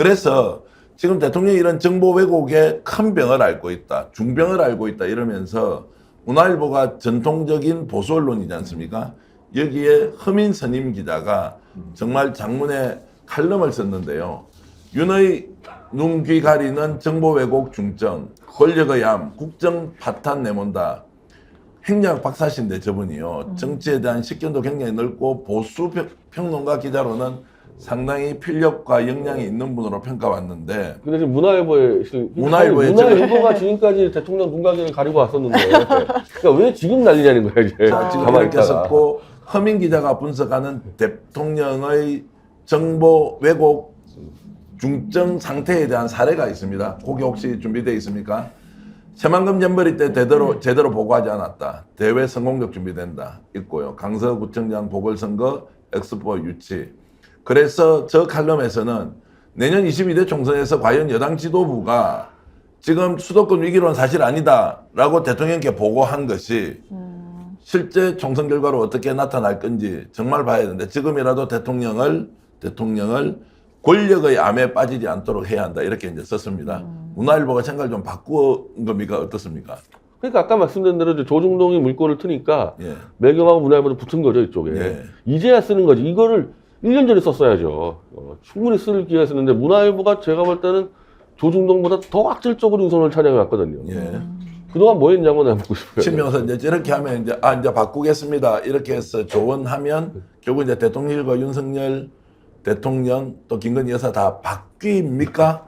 그래서 지금 대통령이 이런 정보 왜곡의 큰 병을 앓고 있다, 중병을 앓고 있다 이러면서 문화일보가 전통적인 보수 언론이지 않습니까? 여기에 허민 선임 기자가 정말 장문의 칼럼을 썼는데요. 윤의 눈, 귀 가리는 정보 왜곡 중증, 권력의 암, 국정 파탄 내몬다. 행정학 박사신데 저분이요. 정치에 대한 식견도 굉장히 넓고 보수 평론가 기자로는 상당히 필력과 역량이 있는 분으로 평가받는데. 근데 지금 문화일보가 지금까지 대통령 눈가기를 가리고 왔었는데 그러니까 왜 지금 난리냐는 거야 이제. 지금 이렇게 썼고 허민 기자가 분석하는 대통령의 정보 왜곡 중증 상태에 대한 사례가 있습니다. 그게 혹시 준비되어 있습니까? 새만금 전벌이 때 제대로 보고하지 않았다. 대외 성공적 준비된다. 있고요. 강서구청장 보궐선거 엑스포 유치. 그래서 저 칼럼에서는 내년 22대 총선에서 과연 여당 지도부가 지금 수도권 위기로는 사실 아니다라고 대통령께 보고한 것이 실제 총선 결과로 어떻게 나타날 건지 정말 봐야 되는데 지금이라도 대통령을 권력의 암에 빠지지 않도록 해야 한다. 이렇게 이제 썼습니다. 문화일보가 생각을 좀 바꾼 겁니까? 어떻습니까? 그러니까 아까 말씀드린 대로 조중동이 물꼬를 트니까 예. 매경하고 문화일보도 붙은 거죠 이쪽에. 예. 이제야 쓰는 거지. 이거를 1년 전에 썼어야죠. 충분히 쓸 기회가 있었는데 문화일보가 제가 볼 때는 조중동보다 더 악질적으로 윤석열 찬양해 왔거든요. 예. 그동안 뭐 했냐고 내가 묻고 싶어요. 신명서 이제 이렇게 하면 이제 바꾸겠습니다. 이렇게 해서 조언하면 결국 이제 대통령과 윤석열 대통령 또 김건희 여사 다 바뀝니까?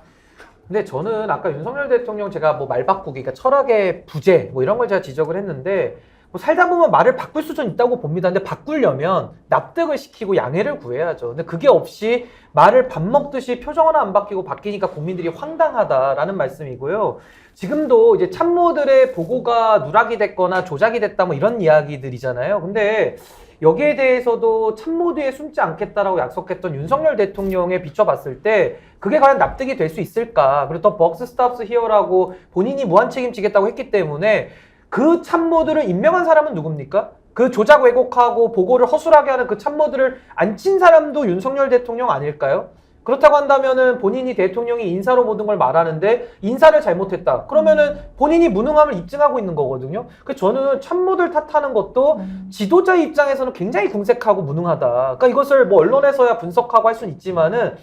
근데 저는 아까 윤석열 대통령 제가 뭐 말 바꾸기, 그러니까 철학의 부재 뭐 이런 걸 제가 지적을 했는데 뭐 살다 보면 말을 바꿀 수는 있다고 봅니다. 근데 바꾸려면 납득을 시키고 양해를 구해야죠. 근데 그게 없이 말을 밥 먹듯이 표정 하나 안 바뀌고 바뀌니까 국민들이 황당하다라는 말씀이고요. 지금도 이제 참모들의 보고가 누락이 됐거나 조작이 됐다 뭐 이런 이야기들이잖아요. 근데 여기에 대해서도 참모두에 숨지 않겠다라고 약속했던 윤석열 대통령에 비춰봤을 때 그게 과연 납득이 될 수 있을까? 그리고 더 벅스 스탑스 히어라고 본인이 무한 책임지겠다고 했기 때문에 그 참모들을 임명한 사람은 누굽니까? 그 조작 왜곡하고 보고를 허술하게 하는 그 참모들을 앉힌 사람도 윤석열 대통령 아닐까요? 그렇다고 한다면은 본인이 대통령이 인사로 모든 걸 말하는데 인사를 잘못했다. 그러면은 본인이 무능함을 입증하고 있는 거거든요. 그래서 저는 참모들 탓하는 것도 지도자 입장에서는 굉장히 궁색하고 무능하다. 그러니까 이것을 뭐 언론에서야 분석하고 할 수는 있지만은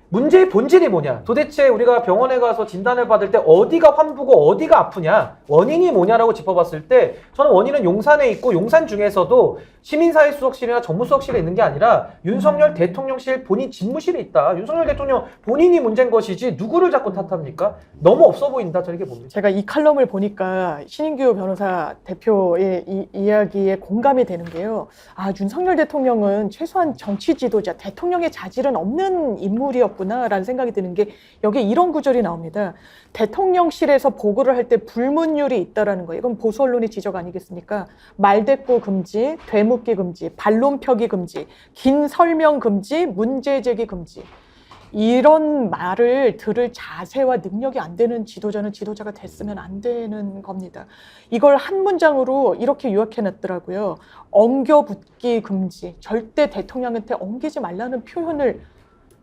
문제의 본질이 뭐냐? 도대체 우리가 병원에 가서 진단을 받을 때 어디가 환부고 어디가 아프냐? 원인이 뭐냐라고 짚어봤을 때 저는 원인은 용산에 있고 용산 중에서도 시민사회수석실이나 정무수석실에 있는 게 아니라 윤석열 대통령실 본인 집무실에 있다. 윤석열 대통령 본인이 문제인 것이지 누구를 자꾸 탓합니까? 너무 없어 보인다. 저는 이렇게 봅니다. 제가 이 칼럼을 보니까 신인규 변호사 대표의 이 이야기에 공감이 되는 게요. 아, 윤석열 대통령은 최소한 정치 지도자, 대통령의 자질은 없는 인물이었구나라는 생각이 드는 게 여기에 이런 구절이 나옵니다. 대통령실에서 보고를 할 때 불문율이 있다라는 거예요. 이건 보수 언론의 지적 아니겠습니까? 말대꾸 금지, 되묻기 금지, 반론 펴기 금지, 긴 설명 금지, 문제 제기 금지. 이런 말을 들을 자세와 능력이 안 되는 지도자는 지도자가 됐으면 안 되는 겁니다. 이걸 한 문장으로 이렇게 요약해놨더라고요. 엉겨붙기 금지, 절대 대통령한테 엉기지 말라는 표현을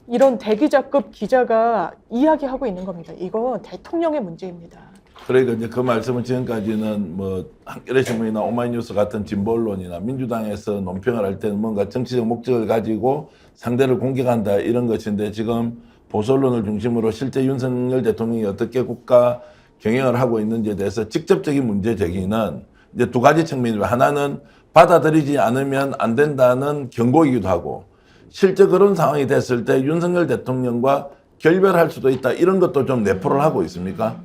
이런 대기자급 기자가 이야기하고 있는 겁니다. 이거 대통령의 문제입니다. 그러니까 이제 그 말씀은 지금까지는 뭐 한겨레신문이나 오마이뉴스 같은 진보 언론이나 민주당에서 논평을 할 때는 뭔가 정치적 목적을 가지고 상대를 공격한다 이런 것인데 지금 보수 언론을 중심으로 실제 윤석열 대통령이 어떻게 국가 경영을 하고 있는지에 대해서 직접적인 문제 제기는 이제 두 가지 측면이고 하나는 받아들이지 않으면 안 된다는 경고이기도 하고 실제 그런 상황이 됐을 때 윤석열 대통령과 결별할 수도 있다. 이런 것도 좀 내포를 하고 있습니까?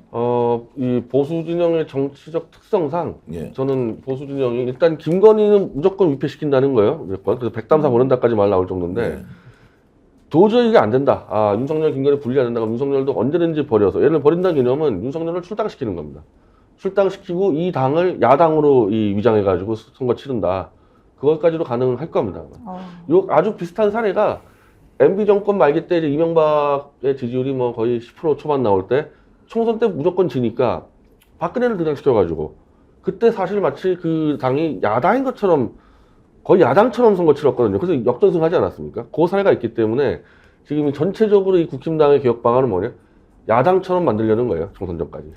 이 보수 진영의 정치적 특성상 예. 저는 보수 진영이 일단 김건희는 무조건 위패시킨다는 거예요. 무조건. 그래서 백담사 보낸다까지 말 나올 정도인데 예. 도저히 이게 안 된다. 아, 윤석열, 김건희 분리 안 된다. 그럼 윤석열도 언제든지 버려서 얘를 버린다는 개념은 윤석열을 출당시키는 겁니다. 출당시키고 이 당을 야당으로 위장해가지고 선거 치른다. 그것까지도 가능할 겁니다. 요 아주 비슷한 사례가 MB 정권 말기 때 이제 이명박의 지지율이 뭐 거의 10% 초반 나올 때 총선 때 무조건 지니까 박근혜를 등장시켜가지고 그때 사실 마치 그 당이 야당인 것처럼 거의 야당처럼 선거 치렀거든요. 그래서 역전승하지 않았습니까? 그 사례가 있기 때문에 지금 전체적으로 이 국힘당의 개혁 방안은 뭐냐? 야당처럼 만들려는 거예요. 총선 전까지.